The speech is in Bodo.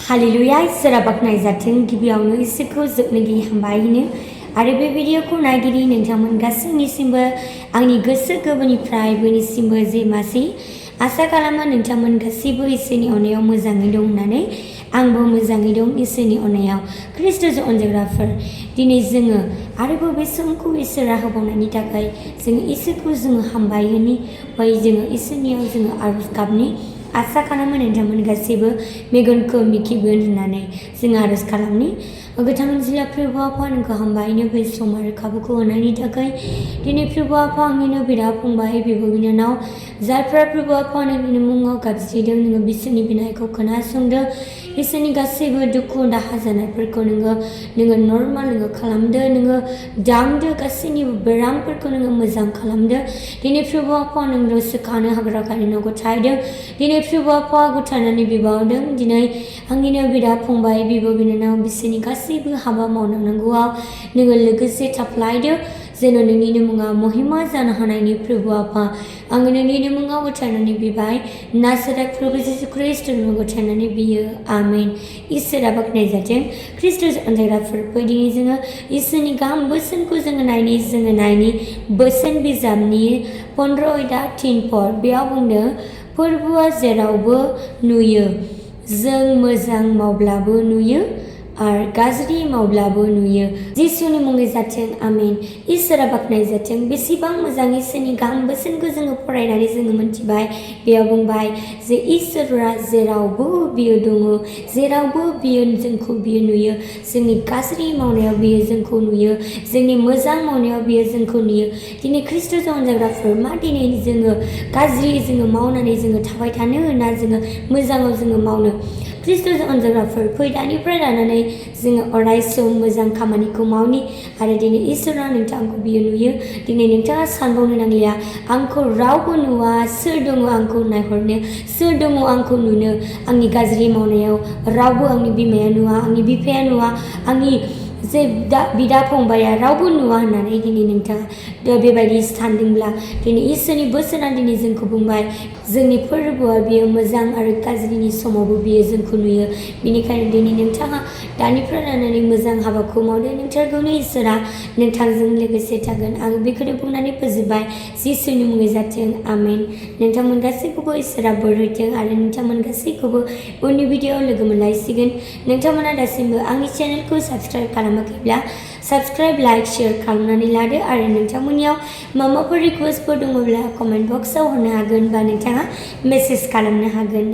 हालेलुया इसोरा बाख्नाय जाथों गिबियावनो इसोरखौ जोबनो गैयै हामबायनो आरो बे भिडिअखौ नायगिरि नोंथांमोन गासैनिसिमबो आंनि गोसो गोरबोनिफ्राय बयनिसिमबो जे मासि आसा खालामो नोंथांमोन गासैबो इसोरनि अननायाव मोजाङै दं होननानै आंबो मोजाङै दं इसोरनि अननायाव ख्रिस्ट'जों अनजाग्राफोर दिनै जोङो आरोबाव बे समखौ इसोरा होबावनायनि थाखाय जोङो इसोरखौ जोङो हामबायनि बै जोङो इसोरनियाव जोङो आरज गाबनि आसा खालामो नोंथांमोन गासैबो मेगनखौ मिथिगोन होननानै जों आरज खालामनि गोथां जिल्ला प्रभु आफा नोंखौ हामबायनो बै सम आरो खाबुखौ होनायनि थाखाय दिनै प्रभु आफा आंनिनो बिदा फंबाय बिब' बिनानाव जायफ्रा प्रभु आफा नोंनि मुङाव गाबज्रिदों नोङो बिसोरनि बिनायखौ खोनासंदो बिसोरनि गासैबो दुखु दाहा जानायफोरखौ नोङो नर्माल नोङो खालामदो नोङो दांदो गासैनिबो बेरामफोरखौ नोङो मोजां खालामदो दिनै प्रभु आफा नोंनो सोखानो हाग्रा गारिनो गथायदों दिनै प्रभु आफा गथायनानै बिबावदों दिनै आंनिनो बिदा फंबाय बिब' बिनानाव बिसोरनि गासैबो हाबा मावनांगौआव नोङो लोगोसे थाफ्लायदो जेन' नोंनिनो मुङा महिमा जानो हानायनि प्रभु आफा आङो नोंनिनो मुङाव गथायनानै बिबाय नासरात प्रभु जिसु ख्रिस्ट'नि गथायनानै बियो आमेन इसोरा बाख्नाय जाथों ख्रिस्ट'जों अनजाग्राफोर दिनै जोङो इसोरनि गाहाम बोसोनखौ जोङो नायनि बोसोन बिजाबनि 15 आयदा 3 पद बेयाव बुंदों फोरबुआ जेरावबो नुयो जों मोजां मावब्लाबो नुयो आरो गाज्रि मावब्लाबो नुयो जिसुनि मुङै जाथों आमेन इसोरा बाख्नाय जाथों बेसेबां मोजां इसोरनि गाहाम बोसोनखौ जोङो फरायनानै जोङो मोनथिबाय बेयाव बुंबाय जे इसोरा जेरावबो बियो दङ जेरावबो बियो जोंखौ बियो नुयो जोंनि गाज्रि मावनायाव बियो जोंखौ नुयो जोंनि मोजां मावनायाव बियो जोंखौ नुयो दिनै ख्रिस्ट'जों अनजाग्राफोर मा दिनै जोङो गाज्रि जोङो मावनानै जोङो थाबाय थानो ना जोङो मोजाङाव जोङो मावनो ख्रिस्ट'जों अनजाग्राफोर दानिफ्राय लानानै जोङो अराय सम मोजां खामानिखौ मावनि आरो दिनै इसोरा नोंथांखौ बियो नुयो दिनै नोंथाङा सानबावनो नांलिया आंखौ रावबो नुवा सोर दङ आंखौ नायहरनो सोर दङ आंखौ नुनो आंनि गाज्रि मावनायाव रावबो आंनि बिमाया नुवा आंनि बिफाया नुवा आंनि जे बिदा फंबाया रावबो नुवा होननानै दिनै नोंथाङा बेबायदि सानदोंब्ला दिनै इसोरनि बोसोना दिनै जोंखौ बुंबाय जोंनि फोरबोआ बियो मोजां आरो गाज्रिनि समावबो बियो जोंखौ नुयो बेनिखायनो दिनै नोंथाङा दानिफ्राय लानानै मोजां हाबाखौ मावदो नोंथारगौनो इसोरा नोंथांजों लोगोसे थागोन आं बेखौनो बुंनानै फोजोबबाय जिसुनि मुङै जाथों आमेन नोंथांमोन गासैखौबो इसोरा बोर होथों आरो नोंथांमोन गासैखौबो उननि भिडिअआव लोगो मोनलायसिगोन नोंथांमोना दासिमबो आंनि चेनेलखौ साबस्क्राइब खालामाखैब्ला साबस्क्राइब लाइक शेयार खालामनानै लादो आरो नोंथांमोननियाव माबाफोर रिक्वेस्टफोर दङब्ला कमेन्ट बक्सआव होनो हागोन बा नोंथाङा मेसेज खालामनो हागोन।